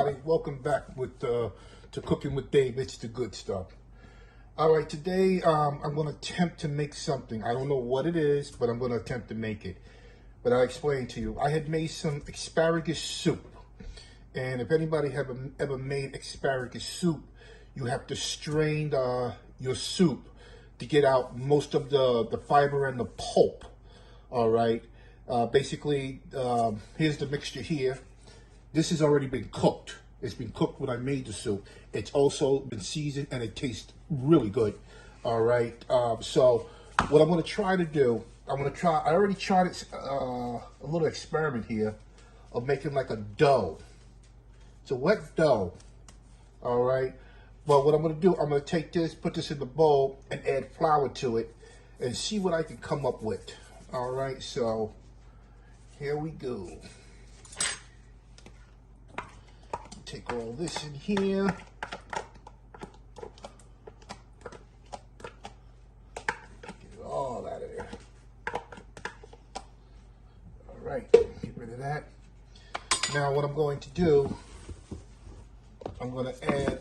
everybody. Welcome back to Cooking with Dave. It's the good stuff. All right, today I'm going to attempt to make something. I don't know what it is, but I'm going to attempt to make it. But I'll explain to you. I had made some asparagus soup. And if anybody have ever made asparagus soup, you have to strain your soup to get out most of the fiber and the pulp. All right. Basically, here's the mixture here. This has already been cooked. It's been cooked when I made the soup. It's also been seasoned and it tastes really good. All right. So what I'm going to try to do, I already tried it, a little experiment here of making like a dough. It's a wet dough. All right. But what I'm going to do, I'm going to take this, put this in the bowl and add flour to it and see what I can come up with. All right. So here we go. Take all this in here. Get it all out of there. All right, get rid of that. Now what I'm going to do, I'm going to add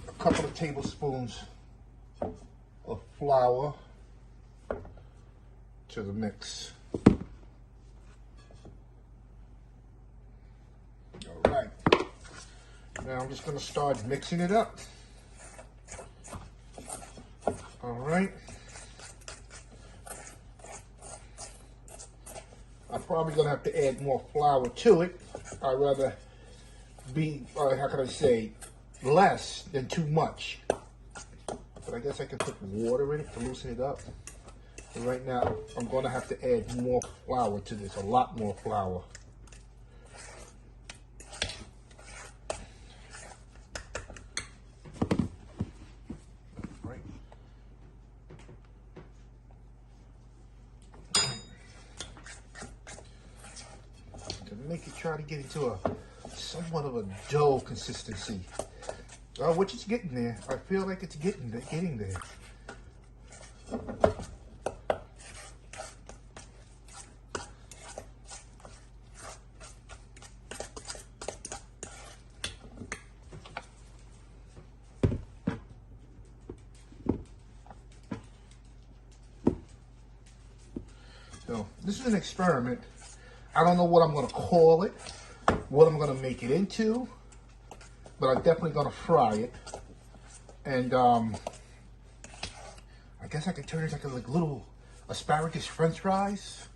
a couple of tablespoons of flour to the mix. All right. Now I'm just going to start mixing it up. All right. I'm probably going to have to add more flour to it. I'd rather be, how can I say, less than too much. But I guess I can put water in it to loosen it up. And right now, I'm going to have to add more flour to this, a lot more flour. Try to get into a somewhat of a dough consistency. Which it's getting there. I feel like it's getting there. So this is an experiment. I don't know what I'm going to call it, what I'm going to make it into, but I'm definitely going to fry it. And I guess I could turn it into like little asparagus French fries.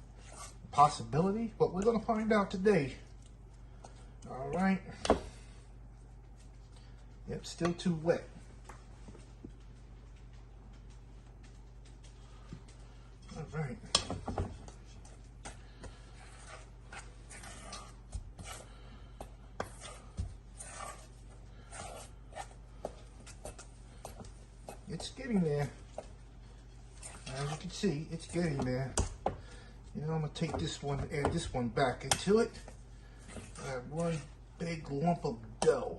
Possibility, but we're going to find out today. All right. Yep, still too wet. All right. It's getting there. As you can see, it's getting there. You know, I'm going to take this one, add this one back into it. Add one big lump of dough.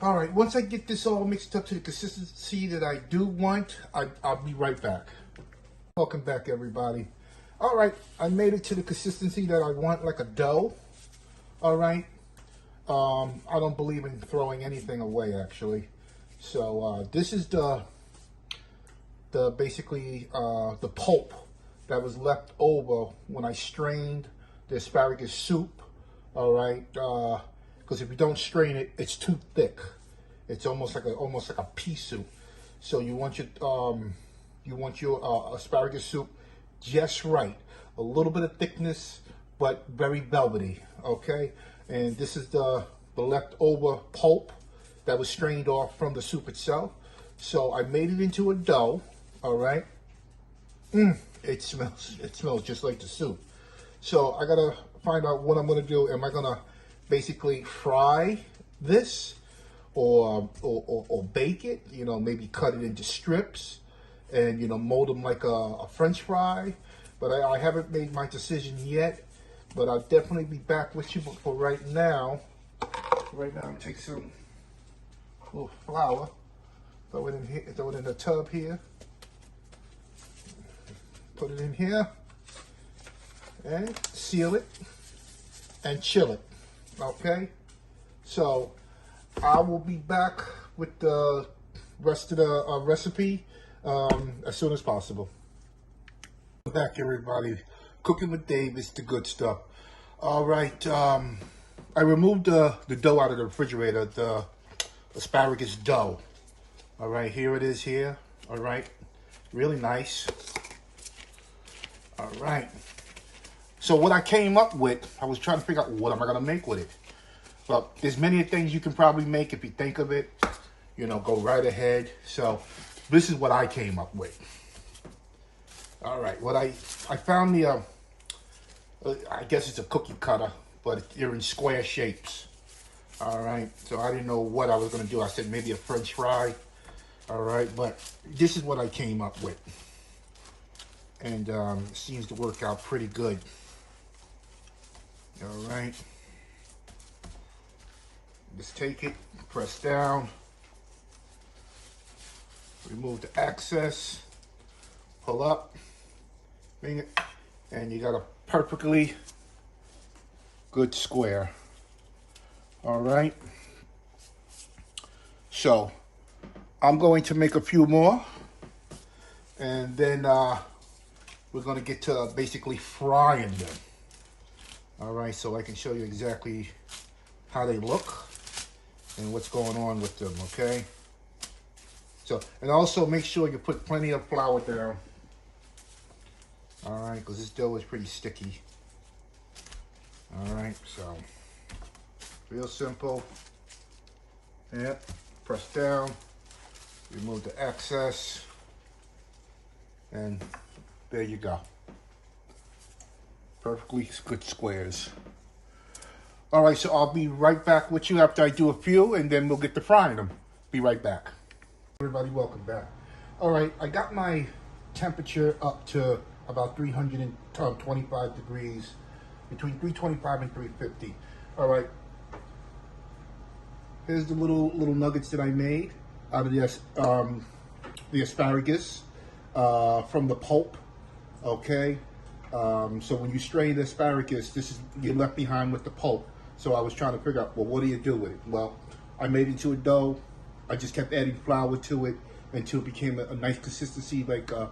All right, once I get this all mixed up to the consistency that I do want, I'll be right back. Welcome back, everybody. All right, I made it to the consistency that I want, like a dough. All right. I don't believe in throwing anything away, actually. So this is basically the pulp that was left over when I strained the asparagus soup. All right, because if you don't strain it, it's too thick. It's almost like a pea soup. So you want your asparagus soup just right, a little bit of thickness, but very velvety. Okay, and this is the leftover pulp that was strained off from the soup itself. So I made it into a dough. All right. It smells just like the soup. So I gotta find out what I'm gonna do. Am I gonna basically fry this or bake it? You know, maybe cut it into strips and, you know, mold them like a French fry. But I haven't made my decision yet. But I'll definitely be back with you. But for right now, I'm gonna take some little flour, throw it in here, throw it in the tub here, put it in here, and seal it and chill it Okay, so I will be back with the rest of the recipe as soon as possible. Back, everybody. Cooking with Dave, it's the good stuff. All right, I removed the dough out of the refrigerator, the asparagus dough. All right, here it is here. All right, really nice. All right. So what I came up with, I was trying to figure out what am I gonna make with it. Well, there's many things you can probably make if you think of it. You know, go right ahead. So this is what I came up with. All right, what I found the, I guess it's a cookie cutter, but they're in square shapes. All right, so I didn't know what I was gonna do. I said maybe a French fry. All right, but this is what I came up with. And it seems to work out pretty good. All right. Just take it, press down, remove the excess, pull up, bring it, and you got a perfectly good square. All right. So I'm going to make a few more, and then we're going to get to basically frying them. All right, so I can show you exactly how they look and what's going on with them, okay? So, and also make sure you put plenty of flour down. All right, because this dough is pretty sticky. All right, so real simple. Yep, press down, remove the excess, and there you go. Perfectly good squares. All right, so I'll be right back with you after I do a few, and then we'll get to frying them. Be right back. Everybody, welcome back. All right, I got my temperature up to about 325 degrees, between 325 and 350. All right, here's the little nuggets that I made out of the asparagus from the pulp. Okay. So when you strain the asparagus, this is you're left behind with the pulp. So I was trying to figure out, well, what do you do with it? Well, I made it into a dough. I just kept adding flour to it until it became a nice consistency, like a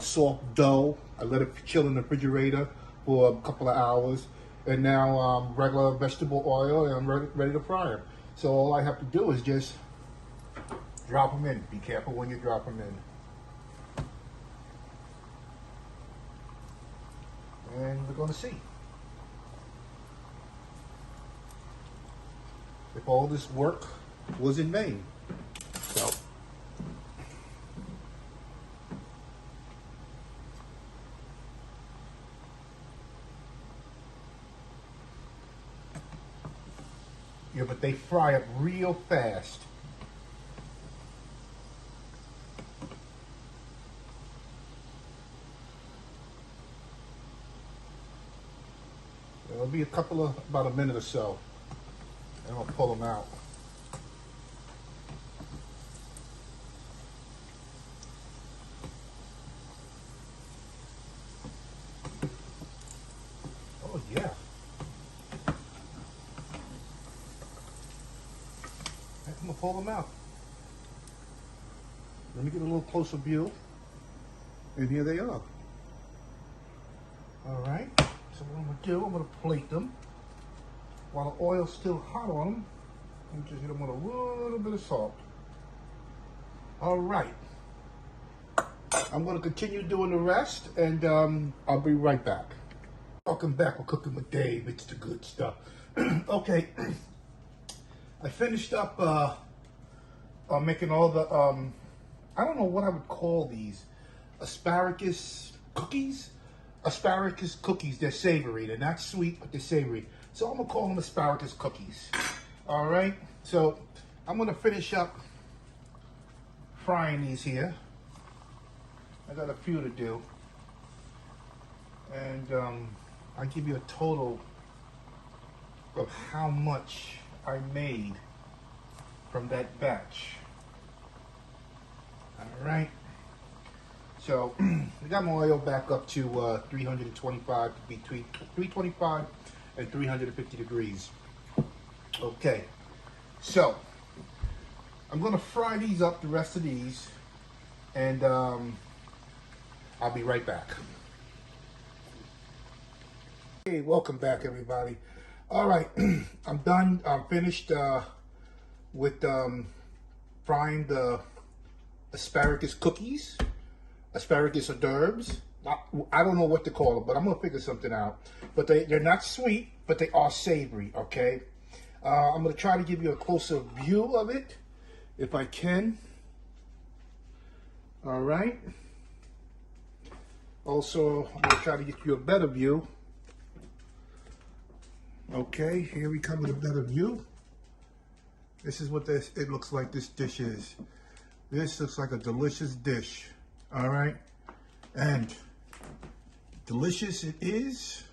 soft dough. I let it chill in the refrigerator for a couple of hours, and now regular vegetable oil, and I'm ready to fry them. So all I have to do is just drop them in. Be careful when you drop them in. And we're going to see if all this work was in vain. So, yeah, but they fry up real fast. It'll be about a minute or so, and I'll pull them out. Oh yeah. I'm gonna pull them out. Let me get a little closer view, and here they are. All right. So what I'm going to do, I'm going to plate them while the oil's still hot on them. I'm just hit them with a little bit of salt. All right. I'm going to continue doing the rest, and I'll be right back. Welcome back. We're cooking with Dave. It's the good stuff. Okay. I finished up making all the, I don't know what I would call these, asparagus cookies. Asparagus cookies, they're savory. They're not sweet, but they're savory. So I'm gonna call them asparagus cookies. All right, so I'm gonna finish up frying these here. I got a few to do. And I'll give you a total of how much I made from that batch. All right. So I got my oil back up to 325, between 325 at 350 degrees. Okay, so I'm gonna fry these up, the rest of these, and I'll be right back. Hey, welcome back, everybody. All right, I'm done. I'm finished with frying the asparagus cookies, asparagus hors d'oeuvres. I don't know what to call them, but I'm gonna figure something out. But they're not sweet, but they are savory. Okay, I'm gonna try to give you a closer view of it, if I can. All right. Also, I'm gonna try to get you a better view. Okay, here we come with a better view. This is what it looks like this dish is. This looks like a delicious dish. All right, and delicious it is.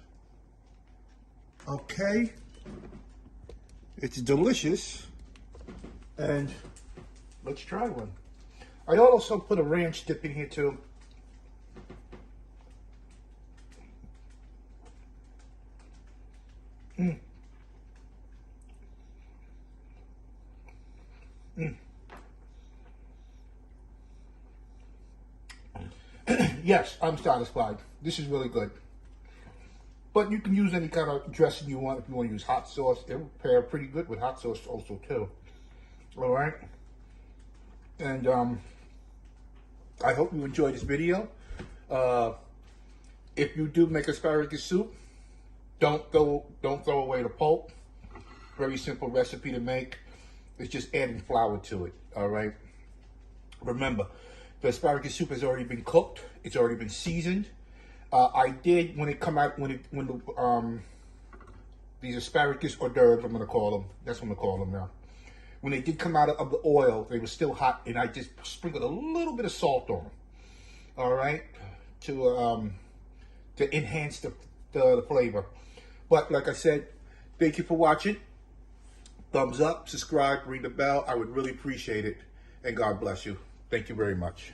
Okay, it's delicious, and let's try one. I also put a ranch dip in here too. Mm. Mm. Yes, I'm satisfied. This is really good. But you can use any kind of dressing you want. If you want to use hot sauce, it will pair pretty good with hot sauce also too. All right. And I hope you enjoyed this video. If you do make asparagus soup, don't throw away the pulp. Very simple recipe to make. It's just adding flour to it. All right. Remember, the asparagus soup has already been cooked. It's already been seasoned. I did when these asparagus hors d'oeuvres, I'm gonna call them. That's what I'm gonna call them now. When they did come out of the oil, they were still hot, and I just sprinkled a little bit of salt on them. All right, to enhance the flavor. But like I said, thank you for watching. Thumbs up, subscribe, ring the bell. I would really appreciate it, and God bless you. Thank you very much.